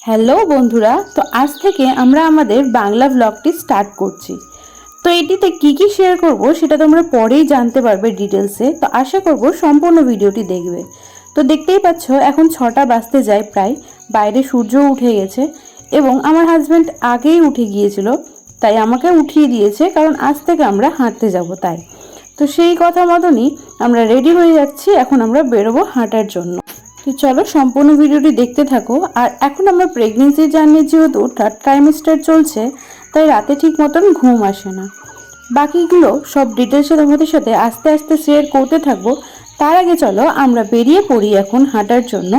Hello বন্ধুরা, তো আজ থেকে আমরা আমাদের বাংলা ব্লগটি স্টার্ট করছি। তো এটিতে কি কি শেয়ার করব সেটা তোমরা পরেই জানতে পারবে ডিটেলসে। তো আশা করব সম্পূর্ণ ভিডিওটি দেখবে। তো দেখতেই পাচ্ছ এখন 6টা বাজতে যায় প্রায়, বাইরে সূর্য উঠে গেছে এবং আমার হাজব্যান্ড আগেই উঠে গিয়েছিল, তাই আমাকে উঠিয়ে দিয়েছে, কারণ আজ থেকে আমরা হাঁটতে যাব তাই। তো সেই কথা মতনই আমরা রেডি হয়ে যাচ্ছি, এখন আমরা বেরোবো হাঁটার জন্য। তো চলো সম্পূর্ণ ভিডিওটি দেখতে থাকো। আর এখন আমরা প্রেগনেন্সি জার্নি, যেহেতু 3rd ট্রাইমেস্টার চলছে, তাই রাতে ঠিক মতন ঘুম আসে না। বাকিগুলো সব ডিটেলসে তোমাদের সাথে আস্তে আস্তে শেয়ার করতে থাকবো। তার আগে চলো আমরা বেরিয়ে পড়ি এখন হাঁটার জন্য।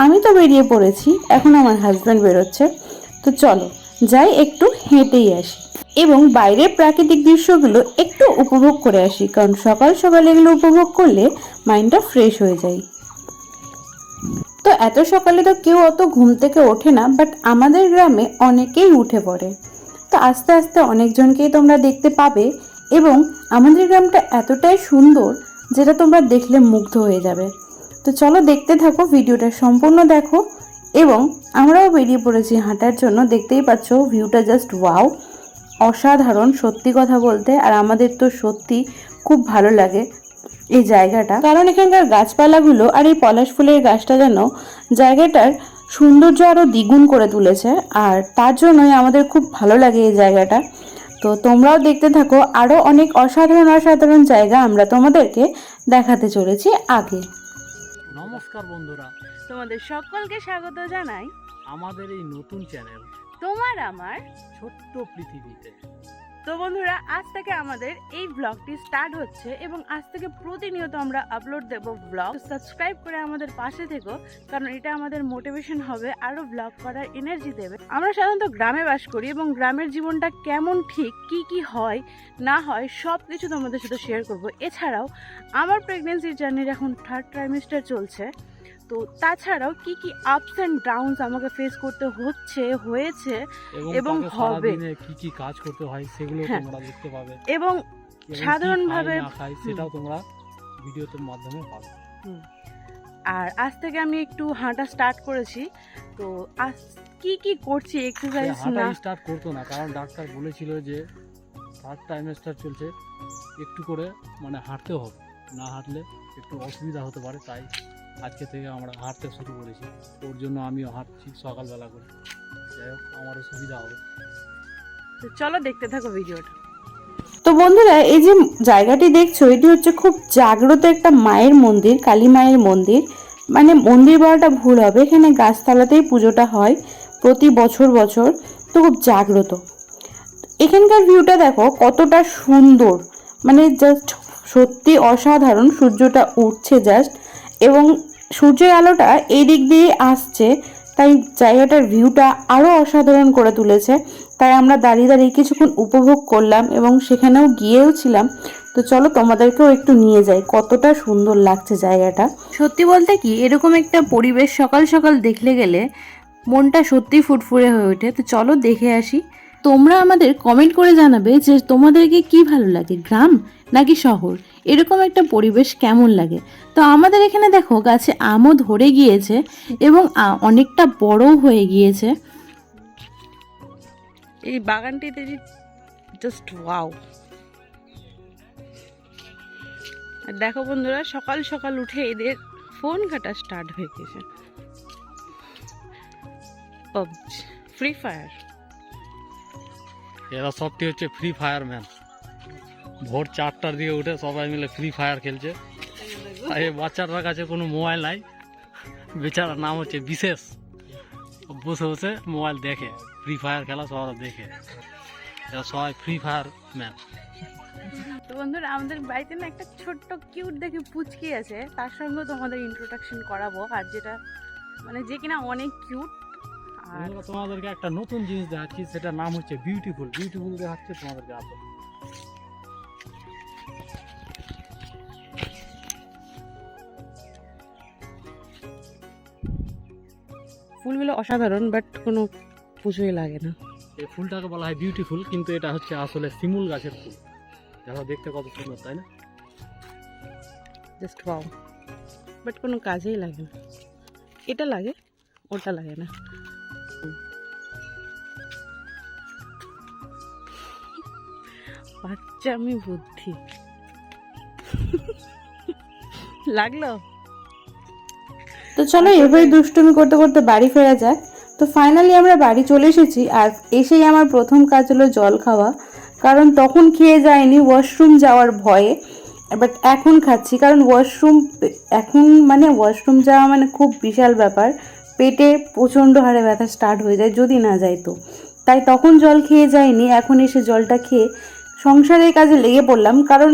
আমি তো বেরিয়ে পড়েছি, এখন আমার হাজব্যান্ড বেরোচ্ছে। তো চলো যাই, একটু হেঁটেই আসি এবং বাইরের প্রাকৃতিক দৃশ্যগুলো একটু উপভোগ করে আসি, কারণ সকাল সকাল এগুলো উপভোগ করলে মাইন্ডটা ফ্রেশ হয়ে যায়। তো এত সকালে তো কেউ অত ঘুম থেকে ওঠে না, বাট আমাদের গ্রামে অনেকেই উঠে পড়ে। তো আস্তে আস্তে অনেকজনকেই তোমরা দেখতে পাবে এবং আমাদের গ্রামটা এতটাই সুন্দর যেটা তোমরা দেখলে মুগ্ধ হয়ে যাবে। তো চলো দেখতে থাকো, ভিডিওটা সম্পূর্ণ দেখো। এবং আমরাও বেরিয়ে পড়েছি হাঁটার জন্য, দেখতেই পাচ্ছ ভিউটা জাস্ট ওয়াও, অসাধারণ সত্যি কথা বলতে। আর আমাদের তো সত্যি খুব ভালো লাগে এই জায়গাটা, কারণ এখানকার গাছপালাগুলো আর এই পলাশ ফুলের গাছটা যেন জায়গাটার সৌন্দর্য আরও দ্বিগুণ করে তুলেছে। আর তার জন্যই আমাদের খুব ভালো লাগে এই জায়গাটা। তো তোমরাও দেখতে থাকো, আরও অনেক অসাধারণ অসাধারণ জায়গা আমরা তোমাদেরকে দেখাতে চলেছি আগে। নমস্কার বন্ধুরা, তোমাদের সকলকে স্বাগত জানাই আমাদের এই নতুন চ্যানেল তোমার আমার ছোট্ট পৃথিবীতে। তো বন্ধুরা, আজ থেকে আমাদের এই ব্লগটি স্টার্ট হচ্ছে এবং আজ থেকে প্রতিনিয়ত আমরা আপলোড দেব ব্লগ। সাবস্ক্রাইব করে আমাদের পাশে থেকো, কারণ এটা আমাদের মোটিভেশন হবে, আরো ব্লগ করার এনার্জি দেবে। আমরা সাধারণত গ্রামে বাস করি এবং গ্রামের জীবনটা কেমন, ঠিক কি কি হয় না হয় সব কিছু তোমাদের সাথে শেয়ার করব। এছাড়াও আমার প্রেগনেন্সির জার্নির এখন 3rd ট্রাইমেস্টার চলছে, তো তাছাড়াও কি কি আপস অ্যান্ড ডাউনস আমাকে ফেস করতে হয়েছে এবং হবে, কি কি কাজ করতে হয় সেগুলো তোমরা দেখতে পাবে এবং সাধারণভাবে সেটাও তোমরা ভিডিওর মাধ্যমে পাবে। আর আজ থেকে আমি একটু হাঁটা স্টার্ট করেছি। তো আজ কি কি করছি এক্সারসাইজ না স্টার্ট করতো না, কারণ ডাক্তার বলেছিল যে 3rd ট্রাইমেস্টার চলছে, একটু করে হাঁটতে হবে, না হাঁটলে একটু অসুবিধা হতে পারে। তাই আজকে থেকে আমরা হাঁটতে শুরু করেছি। ওর জন্য আমিও হাঁটছি সকালবেলা করে, যাই হোক আমারও সুবিধা হবে। তো চলো দেখতে থাকো ভিডিওটা। তো বন্ধুরা, এই যে জায়গাটি দেখছো, এটি হচ্ছে খুব জাগ্রত একটা মায়ের মন্দির, কালী মায়ের মন্দির। মন্দির বলাটা ভুল হবে, এখানে গাছতলাতেই পুজোটা হয় প্রতি বছর বছর। তো খুব জাগ্রত। এখানকার ভিউটা দেখো কতটা সুন্দর, জাস্ট সত্যি অসাধারণ। সূর্যটা উঠছে জাস্ট, এবং সূর্যের আলোটা এই দিক দিয়ে আসছে, তাই জায়গাটার ভিউটা আরও অসাধারণ করে তুলেছে। তাই আমরা দাঁড়িয়ে দাঁড়িয়ে কিছুক্ষণ উপভোগ করলাম এবং সেখানেও গিয়েও ছিলাম। তো চলো তোমাদেরকেও একটু নিয়ে যাই, কতটা সুন্দর লাগছে জায়গাটা। সত্যি বলতে কি, এরকম একটা পরিবেশ সকাল সকাল দেখলে গেলে মনটা সত্যি ফুরফুরে হয়ে ওঠে। তো চলো দেখে আসি। তোমরা আমাদের কমেন্ট করে জানাবে যে তোমাদেরকে কি ভালো লাগে, গ্রাম নাকি শহর, এরকম একটা পরিবেশ কেমন লাগে। তো আমাদের এখানে দেখো গাছে আমও ধরে গিয়েছে এবং অনেকটা বড়ও হয়ে গিয়েছে। এই বাগানটিতে জাস্ট ওয়াও। আর দেখো বন্ধুরা, সকাল সকাল উঠে এদের ফোন ঘাটা স্টার্ট হয়ে গেছে। ফ্রি ফায়ার, এরা সবটি হচ্ছে ফ্রি ফায়ার ম্যান। ভোর 4টার দিকে উঠে সবাই মিলে ফ্রি ফায়ার খেলছে। আর এই বাচ্চাটার কাছে কোনো মোবাইল নাই, বেচারার নাম হচ্ছে বিশেষ। বসে বসে মোবাইল দেখে, ফ্রি ফায়ার খেলা সবাই দেখে। এরা সবাই ফ্রি ফায়ার ম্যান। তো বন্ধুরা, আমাদের বাড়িতে না একটা ছোট্ট কিউট দেখে পুচকি আছে, তার সঙ্গে তোমাদের ইন্ট্রোডাকশন করাবো। আর যেটা যে কিনা অনেক কিউট। আর তোমাদেরকে একটা নতুন জিনিস দেখাচ্ছি, সেটার নাম হচ্ছে বিউটিফুল। বিউটিফুল দেখাচ্ছে তোমাদেরকে। আসো, ফুলগুলো অসাধারণ, বাট কোনো পুজোই লাগে না। এই ফুলটাকে বলা হয় বিউটিফুল, কিন্তু এটা হচ্ছে আসলে শিমুল গাছের ফুল। দেখো দেখতে কত সুন্দর, তাই না? জাস্ট ওয়াও, বাট কোনো কাজেই লাগে না। এটা লাগে, ওটা লাগে না। বাচ্চা আমি বুদ্ধি লাগলো। তো চলো এভাবে দুষ্টুমি করতে করতে বাড়ি ফেরা যাক। তো ফাইনালি আমরা বাড়ি চলে এসেছি, আর এসেই আমার প্রথম কাজ হলো জল খাওয়া, কারণ তখন খেয়ে যায়নি ওয়াশরুম যাওয়ার ভয়ে। বাট এখন খাচ্ছি, কারণ ওয়াশরুম যাওয়া মানে খুব বিশাল ব্যাপার, পেটে প্রচণ্ড হারে ব্যথা স্টার্ট হয়ে যায় যদি না যায় তো। তাই তখন জল খেয়ে যায়নি, এখন এসে জলটা খেয়ে সংসারের কাজে লেগে পড়লাম। কারণ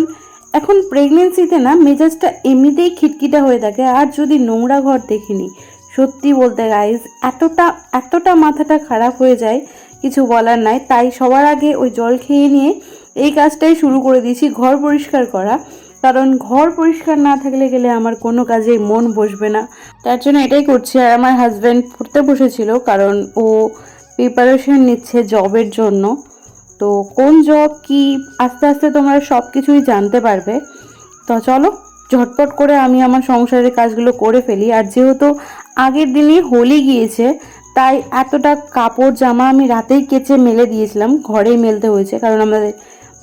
এখন প্রেগনেন্সিতে না মেজাজটা এমনিতেই খিটখিটা হয়ে থাকে, আর যদি নোংরা ঘর দেখিনি, সত্যি বলতে গাইজ এতটা মাথাটা খারাপ হয়ে যায়, কিছু বলার নাই। তাই সবার আগে ওই জল খেয়ে নিয়ে এই কাজটাই শুরু করে দিয়েছি, ঘর পরিষ্কার করা। কারণ ঘর পরিষ্কার না থাকলে গেলে আমার কোনো কাজে মন বসবে না, তার জন্য এটাই করছি। আর আমার হাজব্যান্ড পড়তে বসেছিল, কারণ ও প্রিপারেশন নিচ্ছে জবের জন্য। তো কোন জব কি আস্তে আস্তে তোমরা সব কিছুই জানতে পারবে। তো চলো ঝটপট করে আমি আমার সংসারের কাজগুলো করে ফেলি। আর যেহেতু আগের দিনই হোলি গিয়েছে, তাই এতটা কাপড় জামা আমি রাতেই কেচে মেলে দিয়েছিলাম, ঘরেই মেলতে হয়েছে, কারণ আমাদের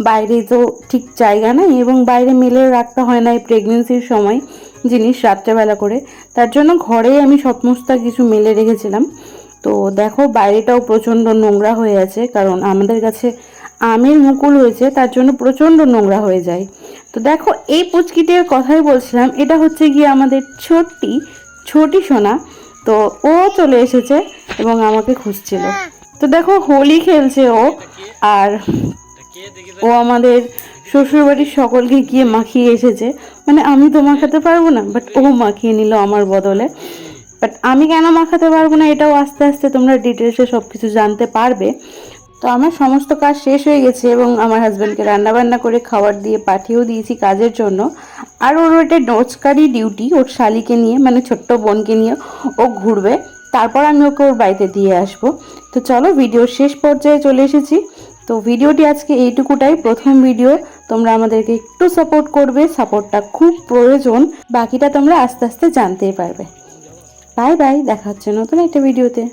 বাইরে তো ঠিক জায়গা নাই এবং বাইরে মেলে রাখতে হয় না এই প্রেগনেন্সির সময় জিনিস রাত্রেবেলা করে। তার জন্য ঘরেই আমি সমস্ত কিছু মেলে রেখেছিলাম। তো দেখো বাইরেটাও প্রচণ্ড নোংরা হয়ে আছে, কারণ আমাদের কাছে আমের মুকুল হয়েছে, তার জন্য প্রচণ্ড নোংরা হয়ে যায়। তো দেখো এই পুচকিটির কথাই বলছিলাম, এটা হচ্ছে গিয়ে আমাদের ছোটি সোনা। তো ও চলে এসেছে এবং আমাকে খুঁজছিল। তো দেখো হোলি খেলছে ও, আর ও আমাদের শ্বশুরবাড়ির সকলকে গিয়ে মাখিয়ে এসেছে। মানে আমি তো মাখাতে পারবো না, বাট ও মাখিয়ে নিল আমার বদলে। বাট আমি কেন মাখাতে পারবো না এটাও আস্তে আস্তে তোমরা ডিটেলসে সব কিছু জানতে পারবে। তো আমার সমস্ত কাজ শেষ হয়ে গেছে এবং আমার হাজব্যান্ডকে রান্নাবান্না করে খাবার দিয়ে পাঠিয়েও দিয়েছি কাজের জন্য। আর ওর ওটা রোজকারই ডিউটি, ওর শালিকে নিয়ে মানে ছোট্ট বোনকে নিয়ে ও ঘুরবে, তারপর আমি ওকে ওর বাড়িতে দিয়ে আসবো। তো চলো ভিডিওর শেষ পর্যায়ে চলে এসেছি। তো ভিডিওটি আজকে এইটুকুটাই, প্রথম ভিডিও। তোমরা আমাদেরকে একটু সাপোর্ট করবে, সাপোর্টটা খুব প্রয়োজন, বাকিটা তোমরা আস্তে আস্তে জানতেই পারবে। বাই বাই, দেখা হচ্ছে নতুন একটা ভিডিওতে।